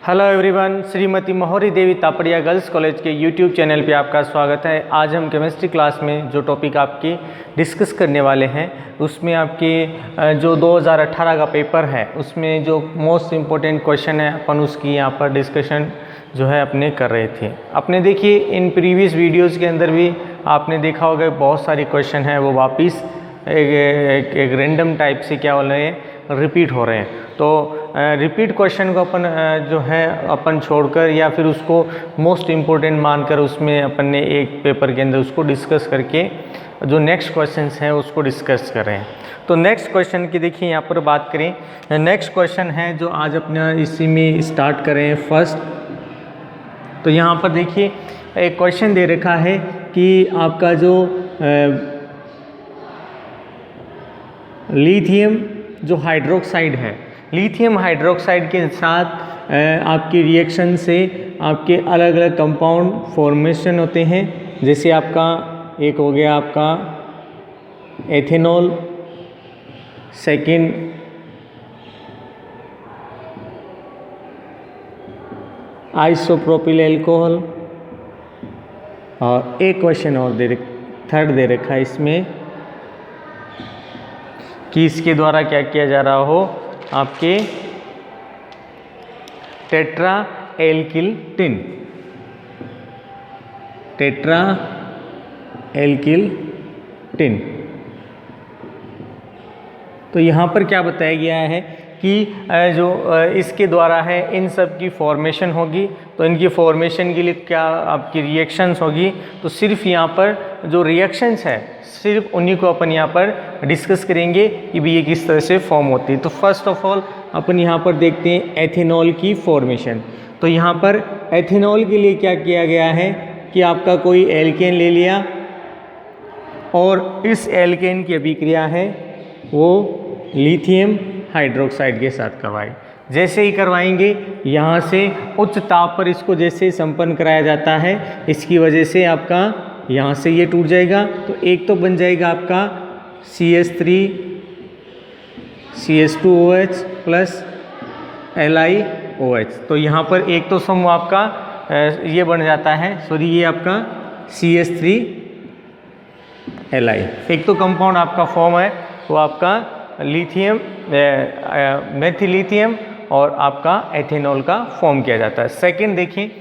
Hello everyone, Shrimati महोरी देवी Tapadia girls college के YouTube channel पे आपका स्वागत है। आज हम केमिस्ट्री क्लास में जो टॉपिक आपके डिस्कस करने वाले हैं उसमें आपके जो 2018 का पेपर है उसमें जो मोस्ट इम्पोर्टेंट क्वेश्चन है अपन उसकी यहाँ पर डिस्कशन जो है अपने कर रहे थे। अपने देखिए इन प्रीवियस वीडियोज़ के अंदर भी आपने देखा होगा बहुत सारे क्वेश्चन हैं वो वापस एक रैंडम टाइप से क्या बोल रहे हैं रिपीट हो रहे हैं। तो रिपीट क्वेश्चन को अपन जो है अपन छोड़कर या फिर उसको मोस्ट इम्पोर्टेंट मानकर उसमें अपन ने एक पेपर के अंदर उसको डिस्कस करके जो नेक्स्ट क्वेश्चंस हैं उसको डिस्कस कर रहे हैं। तो नेक्स्ट क्वेश्चन की देखिए यहाँ पर बात करें, नेक्स्ट क्वेश्चन है जो आज अपने इसी में स्टार्ट करें फर्स्ट। तो यहाँ पर देखिए एक क्वेश्चन दे रखा है कि आपका जो लिथियम जो हाइड्रोक्साइड है, लिथियम हाइड्रोक्साइड के साथ आपकी रिएक्शन से आपके अलग अलग कंपाउंड फॉर्मेशन होते हैं। जैसे आपका एक हो गया आपका एथेनॉल, सेकंड आइसोप्रोपिल अल्कोहल, और एक क्वेश्चन और थर्ड दे रखा है इसमें कि इसके द्वारा क्या किया जा रहा हो, आपके tetra alkyl tin, tetra alkyl tin. तो यहाँ पर क्या बताया गया है कि जो इसके द्वारा है इन सब की फॉर्मेशन होगी। तो इनकी फॉर्मेशन के लिए क्या आपकी रिएक्शंस होगी, तो सिर्फ यहाँ पर जो रिएक्शंस है सिर्फ उन्हीं को अपन यहाँ पर डिस्कस करेंगे कि भी ये किस तरह से फॉर्म होती है। तो फर्स्ट ऑफ ऑल अपन यहाँ पर देखते हैं एथेनॉल की फॉर्मेशन। तो यहाँ पर एथेनॉल के लिए क्या किया गया है कि आपका कोई एल्केन ले लिया और इस एल्केन की अभिक्रिया है वो लिथियम हाइड्रोक्साइड के साथ करवाई। जैसे ही करवाएंगे यहाँ से उच्च ताप पर इसको जैसे संपन्न कराया जाता है इसकी वजह से आपका यहाँ से ये टूट जाएगा। तो एक तो बन जाएगा आपका CH3 CH2OH प्लस LiOH। तो यहाँ पर एक तो समूह आपका ये बन जाता है, सॉरी ये आपका CH3 Li। एक तो कंपाउंड आपका फॉर्म है वो आपका लिथियम मेथिलिथियम और आपका एथेनॉल का फॉर्म किया जाता है। सेकंड देखिए,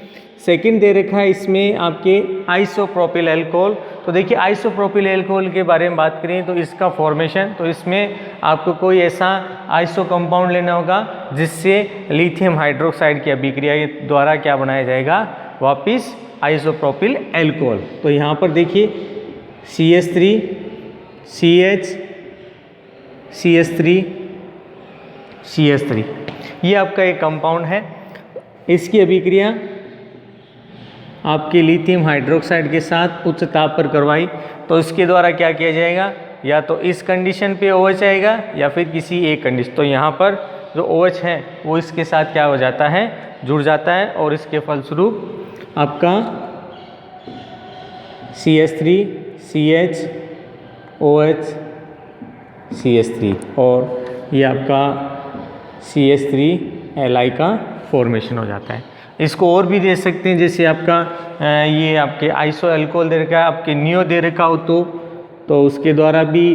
सेकंड दे रखा है इसमें आपके आइसोप्रोपिल अल्कोहल। तो देखिए आइसोप्रोपिल अल्कोहल के बारे में बात करें तो इसका फॉर्मेशन, तो इसमें आपको कोई ऐसा आइसो कंपाउंड लेना होगा जिससे लिथियम हाइड्रोक्साइड की अभिक्रिया के द्वारा क्या बनाया जाएगा, वापिस आइसोप्रोपिल अल्कोहल। तो यहाँ पर देखिए CH3 CH3 ये आपका एक कंपाउंड है। इसकी अभिक्रिया आपके लिथियम हाइड्रोक्साइड के साथ उच्च ताप पर करवाई तो इसके द्वारा क्या किया जाएगा, या तो इस कंडीशन पे OH आएगा या फिर किसी एक कंडीशन। तो यहाँ पर जो OH है वो इसके साथ क्या हो जाता है, जुड़ जाता है और इसके फलस्वरूप आपका CH3 CHOH CH3 और ये आपका CH3 Li का फॉर्मेशन हो जाता है। इसको और भी दे सकते हैं, जैसे आपका ये आपके आइसो अल्कोहल दे रखा है, आपके नियो दे रखा हो तो उसके द्वारा भी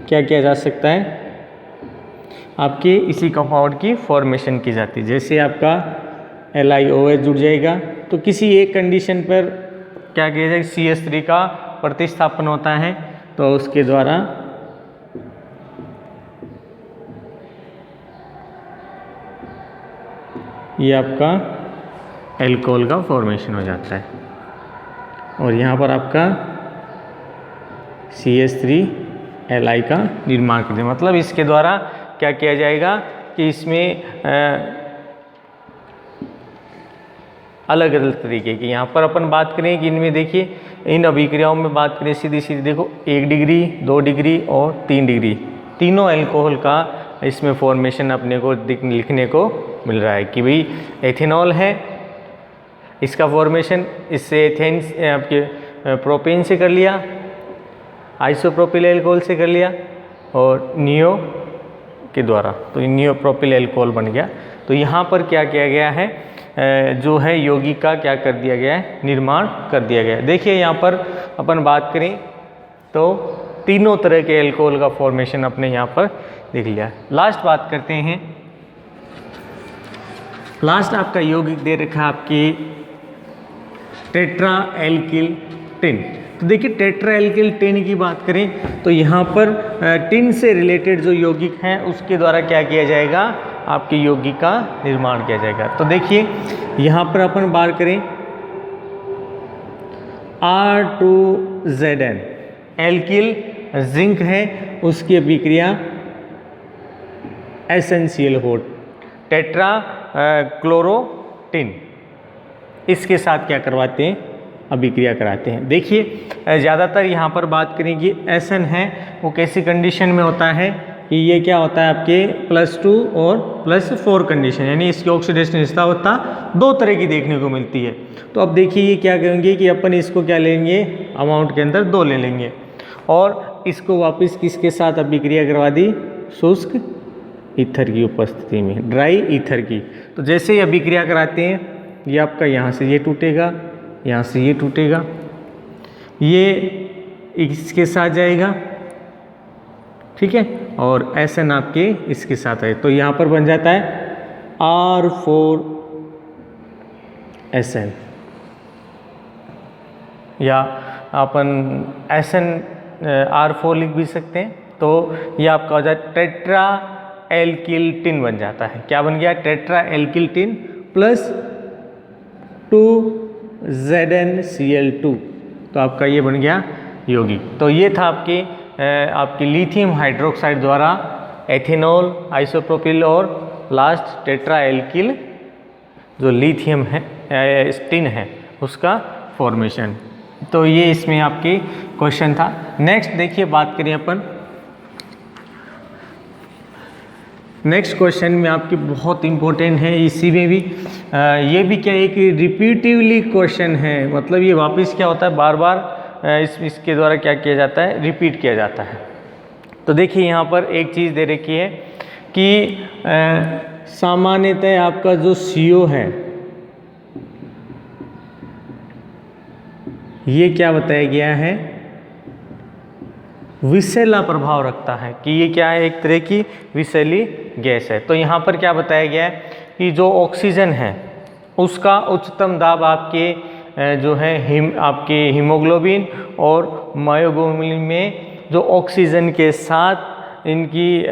क्या किया जा सकता है, आपके इसी कंपाउंड की फॉर्मेशन की जाती है। जैसे आपका LiOH जुड़ जाएगा तो किसी एक कंडीशन पर क्या किया जाएगा, CH3 का प्रतिस्थापन होता है तो उसके द्वारा ये आपका अल्कोहल का फॉर्मेशन हो जाता है और यहाँ पर आपका CH3 Li का निर्माण करते हैं। मतलब इसके द्वारा क्या किया जाएगा कि इसमें अलग अलग तरीके की, यहाँ पर अपन बात करें कि इनमें देखिए इन अभिक्रियाओं में बात करें सीधी सीधी देखो 1 डिग्री 2 डिग्री और 3 डिग्री तीनों अल्कोहल का इसमें फॉर्मेशन अपने को लिखने को मिल रहा है कि भाई एथेनॉल है, इसका फॉर्मेशन इससे एथेन आपके प्रोपेन से कर लिया, आइसोप्रोपिल अल्कोहल से कर लिया, और नियो के द्वारा, तो नियोप्रोपिल अल्कोहल बन गया। तो यहाँ पर क्या किया गया है, जो है यौगिक का क्या कर दिया गया है, निर्माण कर दिया गया है। देखिए यहाँ पर अपन बात करें तो तीनों तरह के अल्कोहल का फॉर्मेशन अपने यहाँ पर देख लिया। लास्ट बात करते हैं, लास्ट आपका यौगिक दे रखा है आपकी टेट्रा एल्किल टिन। तो देखिए टेट्रा एल्किल टिन की बात करें तो यहाँ पर टिन से रिलेटेड जो यौगिक हैं उसके द्वारा क्या किया जाएगा, आपके यौगिक का निर्माण किया जाएगा। तो देखिए यहाँ पर अपन बात करें R2Zn एल्किल जिंक है, उसकी अभिक्रिया एसेंशियल हो टेट्रा क्लोरोटिन, इसके साथ क्या करवाते हैं, अभिक्रिया कराते हैं। देखिए ज़्यादातर यहाँ पर बात करेंगे एसन है वो कैसी कंडीशन में होता है कि ये क्या होता है आपके +2 और +4 कंडीशन, यानी इसकी ऑक्सीडेशन स्थिरता दो तरह की देखने को मिलती है। तो अब देखिए ये क्या करेंगे कि अपन इसको क्या लेंगे, अमाउंट के अंदर 2 ले लेंगे और इसको वापस किसके साथ अभिक्रिया करवा दी, शुष्क ईथर की उपस्थिति में, ड्राई ईथर की। तो जैसे ही अभिक्रिया कराते हैं ये आपका यहाँ से ये टूटेगा, यहाँ से ये टूटेगा, ये इसके साथ जाएगा, ठीक है, और एसन आपके इसके साथ है। तो यहाँ पर बन जाता है R4SN, या अपन एसन R4 लिख भी सकते हैं। तो ये आपका हो जाए टेट्रा एल्किल टिन बन जाता है। क्या बन गया, टेट्रा एल्किल टिन +2ZnCl2। तो आपका ये बन गया यौगिक। तो ये था आपकी लिथियम हाइड्रोक्साइड द्वारा एथेनॉल, आइसोप्रोपिल और लास्ट टेट्रा एल्किल जो लिथियम है टिन है उसका फॉर्मेशन। तो ये इसमें आपके क्वेश्चन था। नेक्स्ट देखिए बात करें अपन, नेक्स्ट क्वेश्चन में आपकी बहुत इंपॉर्टेंट है, इसी में भी ये भी क्या एक रिपीटिवली क्वेश्चन है, मतलब ये वापस क्या होता है, बार बार इसके द्वारा क्या किया जाता है, रिपीट किया जाता है। तो देखिए यहाँ पर एक चीज़ दे रखी है कि सामान्यतः आपका जो CO है ये क्या बताया गया है, विषैला प्रभाव रखता है, कि ये क्या है, एक तरह की विषैली गैस है। तो यहाँ पर क्या बताया गया है कि जो ऑक्सीजन है उसका उच्चतम दाब आपके जो है आपके हीमोग्लोबिन और मायोग्लोबिन में जो ऑक्सीजन के साथ इनकी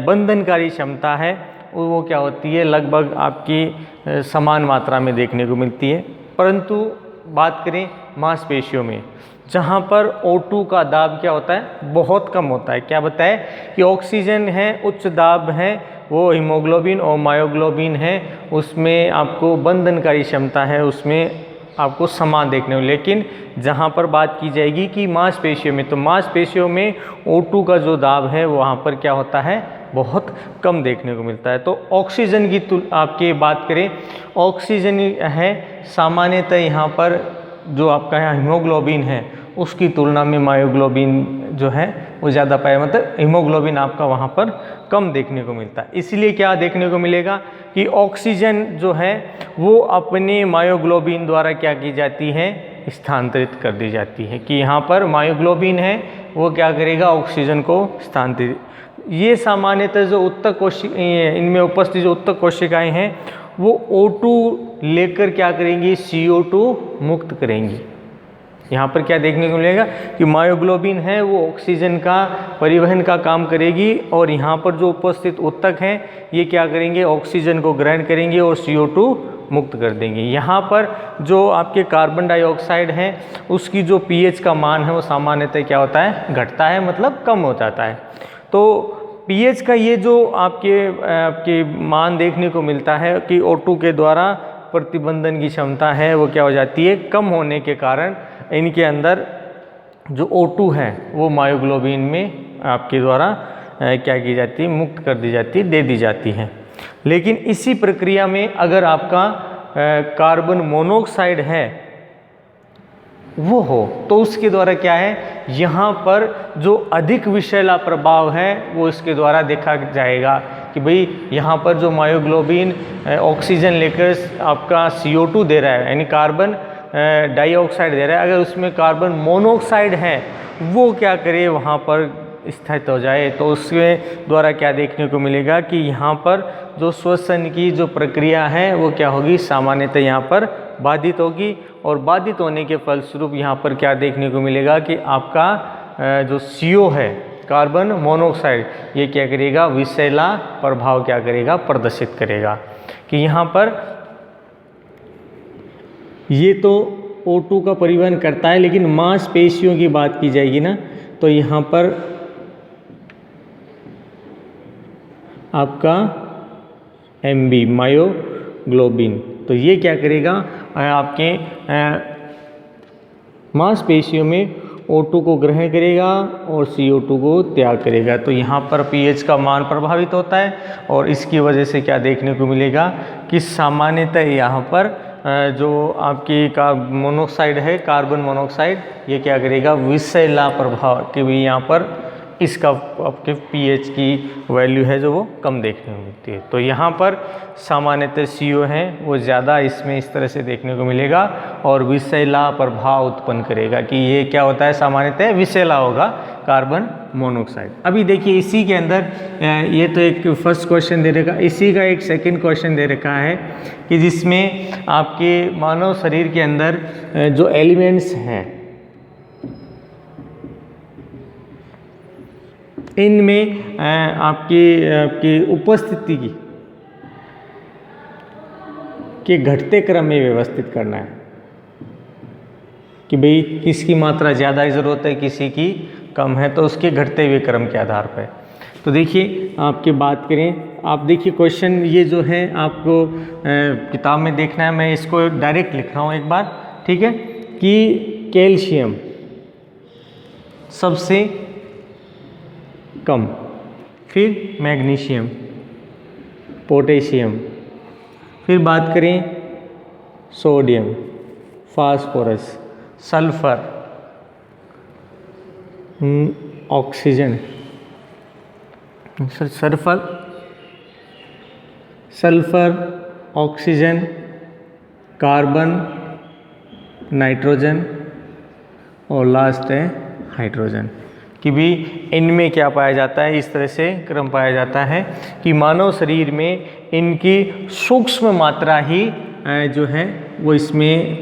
बंधनकारी क्षमता है वो क्या होती है, लगभग आपकी समान मात्रा में देखने को मिलती है। परंतु बात करें मांसपेशियों में, जहाँ पर O2 का दाब क्या होता है, बहुत कम होता है। क्या बताए कि ऑक्सीजन है उच्च दाब है, वो हीमोग्लोबिन और मायोग्लोबिन है उसमें आपको बंधनकारी क्षमता है, उसमें आपको समान देखने को। लेकिन जहाँ पर बात की जाएगी कि मांसपेशियों में, तो मांसपेशियों में O2 का जो दाब है वहाँ पर क्या होता है, बहुत कम देखने को मिलता है। तो ऑक्सीजन की आपकी बात करें, ऑक्सीजन है सामान्यतः यहाँ पर जो आपका यहाँ हीमोग्लोबिन है उसकी तुलना में मायोग्लोबिन जो है वो ज़्यादा पाया, मतलब हीमोग्लोबिन आपका वहाँ पर कम देखने को मिलता है। इसलिए क्या देखने को मिलेगा कि ऑक्सीजन जो है वो अपने मायोग्लोबिन द्वारा क्या की जाती है, स्थानांतरित कर दी जाती है, कि यहाँ पर मायोग्लोबिन है वो क्या करेगा, ऑक्सीजन को स्थानांतरित। ये सामान्यतः जो उत्तक कोशिका इनमें उपस्थित जो उत्तक कोशिकाएँ हैं वो O2 लेकर क्या करेंगी, CO2 मुक्त करेंगी। यहाँ पर क्या देखने को मिलेगा कि मायोग्लोबिन है वो ऑक्सीजन का परिवहन का काम करेगी और यहाँ पर जो उपस्थित उत्तक हैं ये क्या करेंगे, ऑक्सीजन को ग्रहण करेंगे और CO2 मुक्त कर देंगे। यहाँ पर जो आपके कार्बन डाइऑक्साइड है उसकी जो pH का मान है वो सामान्यतः क्या होता है, घटता है, मतलब कम हो जाता है। तो pH का ये जो आपके मान देखने को मिलता है कि O2 के द्वारा प्रतिबंधन की क्षमता है वो क्या हो जाती है, कम होने के कारण इनके अंदर जो O2 है वो मायोग्लोबिन में आपके द्वारा क्या की जाती है, मुक्त कर दी जाती है, दे दी जाती है। लेकिन इसी प्रक्रिया में अगर आपका कार्बन मोनोऑक्साइड है वो हो, तो उसके द्वारा क्या है, यहाँ पर जो अधिक विषैला प्रभाव है वो इसके द्वारा देखा जाएगा कि भाई यहाँ पर जो मायोग्लोबिन ऑक्सीजन लेकर आपका CO2 दे रहा है, यानी कार्बन डाइऑक्साइड दे रहा है, अगर उसमें कार्बन मोनोऑक्साइड है वो क्या करे वहाँ पर स्थित हो जाए, तो उसके द्वारा क्या देखने को मिलेगा कि यहाँ पर जो श्वसन की जो प्रक्रिया है वो क्या होगी, सामान्यतः यहाँ पर बाधित होगी। और बाधित होने के फलस्वरूप यहाँ पर क्या देखने को मिलेगा कि आपका जो CO है, कार्बन मोनोऑक्साइड, ये क्या करेगा, विषैला प्रभाव क्या करेगा, प्रदर्शित करेगा। कि यहाँ पर ये तो O2 का परिवहन करता है, लेकिन मांसपेशियों की बात की जाएगी ना, तो यहाँ पर आपका MB मायोग्लोबिन, तो ये क्या करेगा, आपके मांसपेशियों में O2 को ग्रहण करेगा और CO2 को त्याग करेगा। तो यहाँ पर pH का मान प्रभावित होता है और इसकी वजह से क्या देखने को मिलेगा कि सामान्यतः यहाँ पर जो आपकी मोनोऑक्साइड है, कार्बन मोनोऑक्साइड, ये क्या करेगा, विषैला प्रभाव कि भी यहाँ पर इसका आपके pH की वैल्यू है जो वो कम देखने को मिलती है। तो यहाँ पर सामान्यतः CO है वो ज़्यादा इसमें इस तरह से देखने को मिलेगा और विषैला प्रभाव उत्पन्न करेगा कि ये क्या होता है, सामान्यतः विषैला होगा कार्बन मोनोऑक्साइड। अभी देखिए इसी के अंदर ये तो एक फर्स्ट क्वेश्चन दे रखा, इसी का एक सेकंड क्वेश्चन दे रखा है कि जिसमें आपके मानव शरीर के अंदर जो एलिमेंट्स हैं इनमें आपकी उपस्थिति के घटते क्रम में व्यवस्थित करना है कि भाई किसकी मात्रा ज़्यादा ज़रूरत है, किसी की कम है, तो उसके घटते हुए क्रम के आधार पर। तो देखिए आपकी बात करें, आप देखिए क्वेश्चन ये जो है आपको किताब में देखना है, मैं इसको डायरेक्ट लिख रहा हूँ एक बार, ठीक है, कि कैल्शियम सबसे कम, फिर मैग्नीशियम, पोटेशियम, फिर बात करें sodium, phosphorus, sulphur, oxygen, sulphur, oxygen, carbon, nitrogen और लास्ट है हाइड्रोजन। कि भी इनमें क्या पाया जाता है, इस तरह से क्रम पाया जाता है कि मानव शरीर में इनकी सूक्ष्म मात्रा ही जो है वो इसमें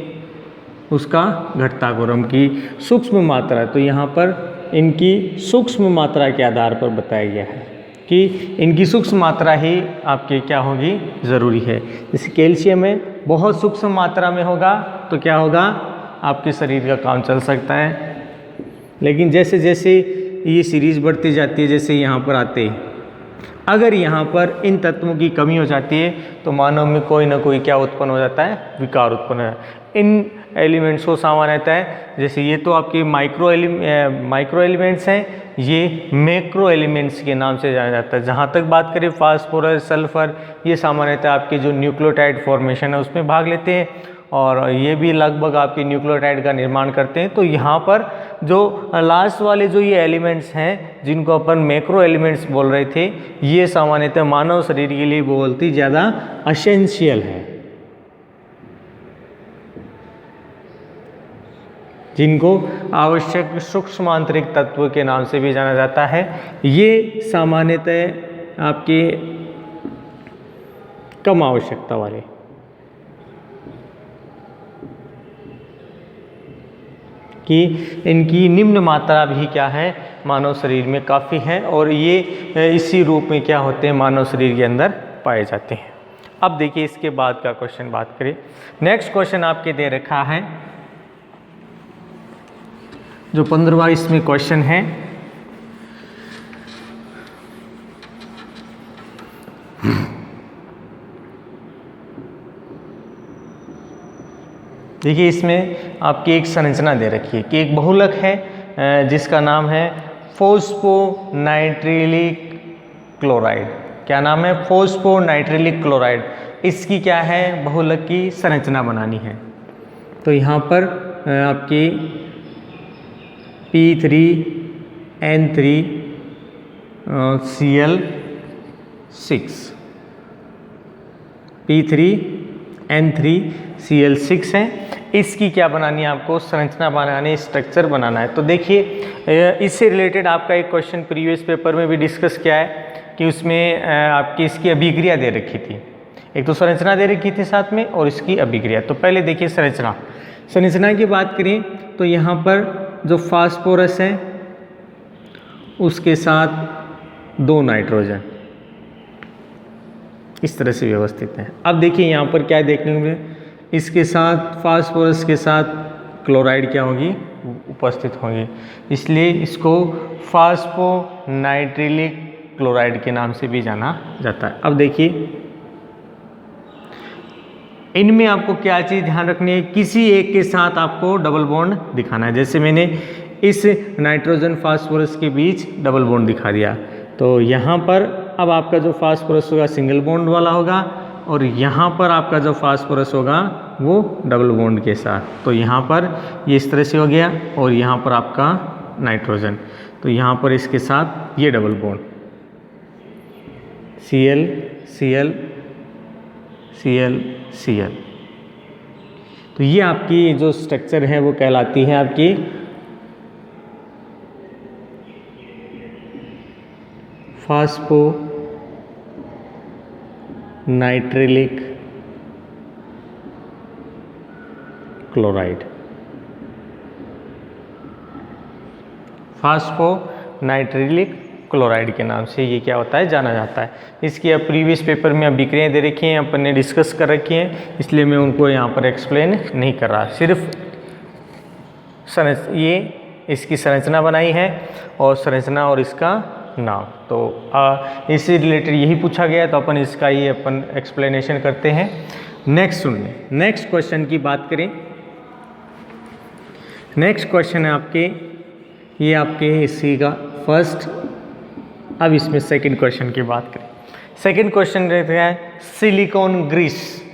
उसका घटता क्रम की सूक्ष्म मात्रा, तो यहाँ पर इनकी सूक्ष्म मात्रा के आधार पर बताया गया है कि इनकी सूक्ष्म मात्रा ही आपके क्या होगी, ज़रूरी है। जैसे कैल्शियम है बहुत सूक्ष्म मात्रा में होगा तो क्या होगा, आपके शरीर का काम चल सकता है, लेकिन जैसे जैसे ये सीरीज़ बढ़ती जाती है, जैसे यहाँ पर आते हैं, अगर यहाँ पर इन तत्वों की कमी हो जाती है तो मानव में कोई ना कोई क्या उत्पन्न हो जाता है, विकार उत्पन्न हो जाता है। इन एलिमेंट्स को सामान्यतः जैसे ये तो आपके माइक्रो एलिमेंट्स हैं, ये मैक्रो एलिमेंट्स के नाम से जाना जाता है। जहाँ तक बात करें फास्फोरस, सल्फर, ये सामान्यतः आपके जो न्यूक्लियोटाइड फॉर्मेशन है उसमें भाग लेते हैं और ये भी लगभग आपके न्यूक्लियोटाइड का निर्माण करते हैं। तो यहाँ पर जो लास्ट वाले जो ये एलिमेंट्स हैं जिनको अपन मैक्रो एलिमेंट्स बोल रहे थे, ये सामान्यतः मानव शरीर के लिए बहुत ही ज़्यादा एसेंशियल है, जिनको आवश्यक सूक्ष्म आंतरिक तत्व के नाम से भी जाना जाता है। ये सामान्यतः आपके कम आवश्यकता वाले, कि इनकी निम्न मात्रा भी क्या है, मानव शरीर में काफ़ी है और ये इसी रूप में क्या होते हैं, मानव शरीर के अंदर पाए जाते हैं। अब देखिए इसके बाद का क्वेश्चन बात करें। नेक्स्ट क्वेश्चन आपके दे रखा है, जो 15वां इसमें क्वेश्चन है, देखिए इसमें आपकी एक संरचना दे रखी है कि एक बहुलक है जिसका नाम है फॉस्फोनाइट्रिलिक क्लोराइड। क्या नाम है? फॉस्फोनाइट्रिलिक क्लोराइड। इसकी क्या है, बहुलक की संरचना बनानी है। तो यहाँ पर आपकी P3N3Cl6 P3N3Cl6 है। इसकी क्या बनानी है आपको? संरचना बनानी, स्ट्रक्चर बनाना है। तो देखिए इससे रिलेटेड आपका एक क्वेश्चन प्रीवियस पेपर में भी डिस्कस किया है कि उसमें आपकी इसकी अभिक्रिया दे रखी थी। एक तो संरचना दे रखी थी साथ में और इसकी अभिक्रिया। तो पहले देखिए संरचना की बात करें तो यहाँ पर जो फास्फोरस है उसके साथ 2 नाइट्रोजन इस तरह से व्यवस्थित है। अब देखिए यहाँ पर क्या देखने को मिले, इसके साथ फास्फोरस के साथ क्लोराइड क्या होगी? उपस्थित होंगी, इसलिए इसको फास्फोनाइट्रिलिक क्लोराइड के नाम से भी जाना जाता है। अब देखिए इनमें आपको क्या चीज़ ध्यान रखनी है, किसी एक के साथ आपको डबल बॉन्ड दिखाना है। जैसे मैंने इस नाइट्रोजन फास्फोरस के बीच डबल बॉन्ड दिखा दिया, तो यहाँ पर अब आपका जो फास्फोरस होगा सिंगल बॉन्ड वाला होगा और यहाँ पर आपका जो फास्फोरस होगा वो डबल बॉन्ड के साथ। तो यहाँ पर ये इस तरह से हो गया और यहाँ पर आपका नाइट्रोजन, तो यहाँ पर इसके साथ ये double bond Cl Cl Cl Cl। तो ये आपकी जो स्ट्रक्चर है वो कहलाती है आपकी फास्फोनाइट्रिलिक क्लोराइड। फास्फोनाइट्रिलिक क्लोराइड के नाम से ये क्या होता है? जाना जाता है। इसकी अब प्रीवियस पेपर में अभिक्रियाएं दे रखी हैं, अपन ने डिस्कस कर रखी हैं, इसलिए मैं उनको यहाँ पर एक्सप्लेन नहीं कर रहा। सिर्फ ये इसकी संरचना बनाई है और संरचना और इसका नाम। तो इससे रिलेटेड यही पूछा गया, तो अपन इसका ही अपन एक्सप्लेनेशन करते हैं। नेक्स्ट सुनिए, नेक्स्ट क्वेश्चन की बात करें। नेक्स्ट क्वेश्चन है आपके, ये आपके इसी का फर्स्ट। अब इसमें सेकंड क्वेश्चन की बात करें। सेकंड क्वेश्चन रहता है सिलिकॉन ग्रीस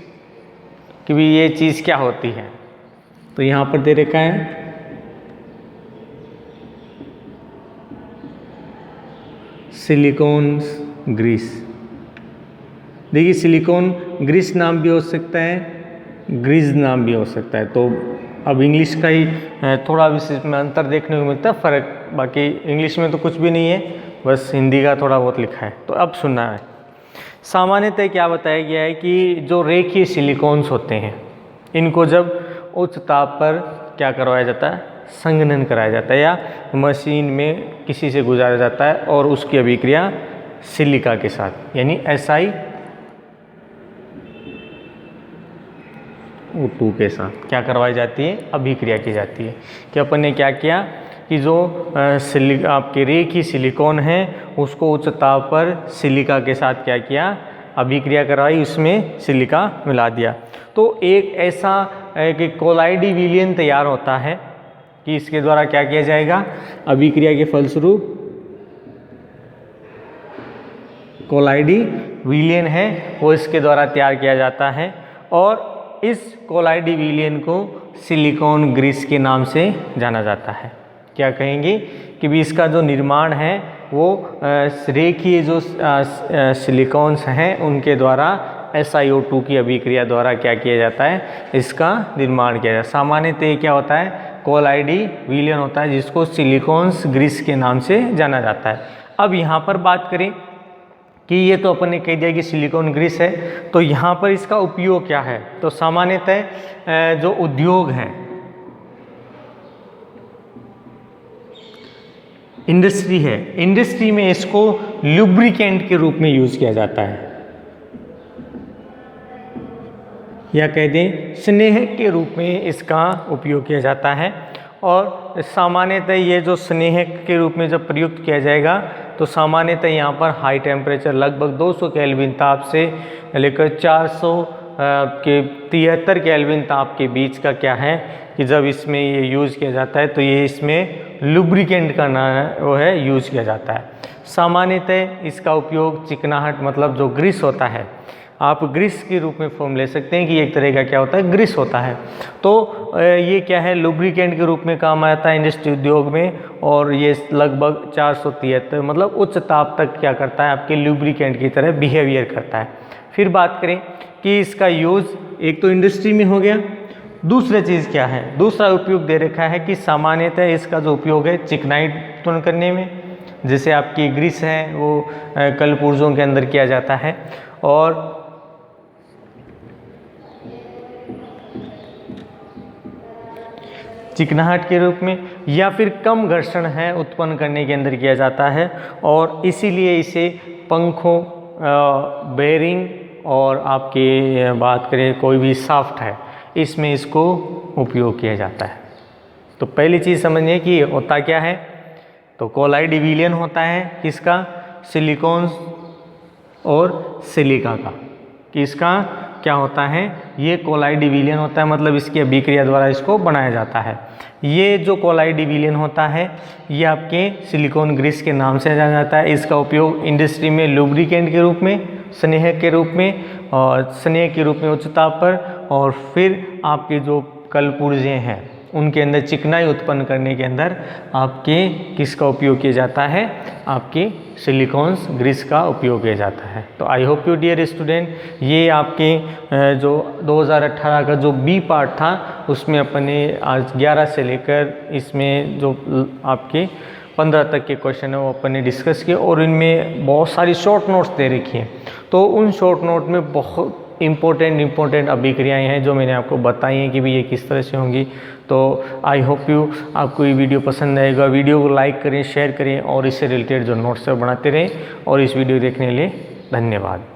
कि भी ये चीज़ क्या होती है। तो यहाँ पर दे रखा है सिलिकॉन ग्रीस। देखिए सिलिकॉन ग्रीस नाम भी हो सकता है, ग्रीस नाम भी हो सकता है। तो अब इंग्लिश का ही थोड़ा विशेष में अंतर देखने को मिलता है, फ़र्क। बाकी इंग्लिश में तो कुछ भी नहीं है, बस हिंदी का थोड़ा बहुत लिखा है। तो अब सुनना है। सामान्यतः क्या बताया गया है कि जो रेखीय सिलिकॉन्स होते हैं इनको जब उच्च ताप पर क्या करवाया जाता है? संघनन कराया जाता है या मशीन में किसी से गुजारा जाता है और उसकी अभिक्रिया सिलिका के साथ यानी SiO2 के साथ क्या करवाई जाती है? अभिक्रिया की जाती है। कि अपन ने क्या किया कि जो आपके रेखीय सिलिकॉन है उसको उच्च ताप पर सिलिका के साथ क्या किया? अभिक्रिया करवाई, उसमें सिलिका मिला दिया। तो एक ऐसा कि कोलाइडी विलयन तैयार होता है कि इसके द्वारा क्या किया जाएगा? अभिक्रिया के फलस्वरूप कोलाइडी विलयन है वो इसके द्वारा तैयार किया जाता है और इस कोलाइडी विलयन को सिलिकॉन ग्रीस के नाम से जाना जाता है। क्या कहेंगे कि भी इसका जो निर्माण है वो रेखीय जो सिलिकॉन्स हैं उनके द्वारा SiO2 की अभिक्रिया द्वारा क्या किया जाता है? इसका निर्माण किया जाता है। सामान्यतः क्या होता है? कोलाइडी विलयन होता है जिसको सिलिकॉन्स ग्रीस के नाम से जाना जाता है। अब यहाँ पर बात करें कि ये तो अपन ने कह दिया कि सिलिकॉन ग्रीस है, तो यहाँ पर इसका उपयोग क्या है? तो सामान्यतः जो उद्योग है, इंडस्ट्री है, इंडस्ट्री में इसको लुब्रिकेंट के रूप में यूज किया जाता है या कह दें स्नेहक के रूप में इसका उपयोग किया जाता है। और सामान्यतः ये जो स्नेहक के रूप में जब प्रयुक्त किया जाएगा तो सामान्यतः यहाँ पर हाई टेम्परेचर लगभग 200 केल्विन ताप से लेकर 400 के 73 केल्विन ताप के बीच का क्या है कि जब इसमें ये यूज़ किया जाता है तो ये इसमें लुब्रिकेंट का वो है यूज़ किया जाता है। सामान्यतः इसका उपयोग चिकनाहट मतलब जो ग्रीस होता है आप ग्रीस के रूप में फॉर्म ले सकते हैं कि एक तरह का क्या होता है, ग्रीस होता है। तो ये क्या है, लुब्रिकेंट के रूप में काम आता है इंडस्ट्री उद्योग में, और ये लगभग 473 मतलब उच्च ताप तक क्या करता है, आपके लुब्रिकेंट की तरह बिहेवियर करता है। फिर बात करें कि इसका यूज़ एक तो इंडस्ट्री में हो गया, दूसरा चीज़ क्या है, दूसरा उपयोग दे रखा है कि सामान्यतः इसका जो उपयोग है चिकनाई उत्पन्न करने में, जैसे आपकी ग्रीस है वो कलपुर्जों के अंदर किया जाता है, और चिकनाहट के रूप में, या फिर कम घर्षण है उत्पन्न करने के अंदर किया जाता है, और इसीलिए इसे पंखों, बेयरिंग और आपकी बात करें कोई भी शाफ्ट है इसमें इसको उपयोग किया जाता है। तो पहली चीज़ समझिए कि होता क्या है, तो कोलाइड विलयन होता है किसका, सिलिकॉन और सिलिका का। किसका क्या होता है, ये कोलाइड विलयन होता है, मतलब इसकी अभिक्रिया द्वारा इसको बनाया जाता है। ये जो कोलाइड विलयन होता है ये आपके सिलिकॉन ग्रीस के नाम से जाना जाता है। इसका उपयोग इंडस्ट्री में लुब्रिकेंट के रूप में, स्नेहक के रूप में, और स्नेह के रूप में उच्च ताप पर, और फिर आपके जो कलपुर्जे हैं उनके अंदर चिकनाई उत्पन्न करने के अंदर आपके किसका उपयोग किया जाता है, आपके सिलिकॉन्स ग्रीस का उपयोग किया जाता है। तो I hope you dear student, ये आपके जो 2018 का जो बी पार्ट था उसमें अपने आज 11 से लेकर इसमें जो आपके 15 तक के क्वेश्चन है वो अपन ने डिस्कस किए, और इनमें बहुत सारी शॉर्ट नोट्स दे रखी हैं। तो उन शॉर्ट नोट में बहुत इम्पोर्टेंट अभिक्रियाएं हैं जो मैंने आपको बताई हैं कि भी ये किस तरह से होंगी। तो आई होप यू आपको ये वीडियो पसंद आएगा। वीडियो को लाइक करें, शेयर करें, और इससे रिलेटेड जो नोट्स है बनाते रहें। और इस वीडियो देखने के लिए धन्यवाद।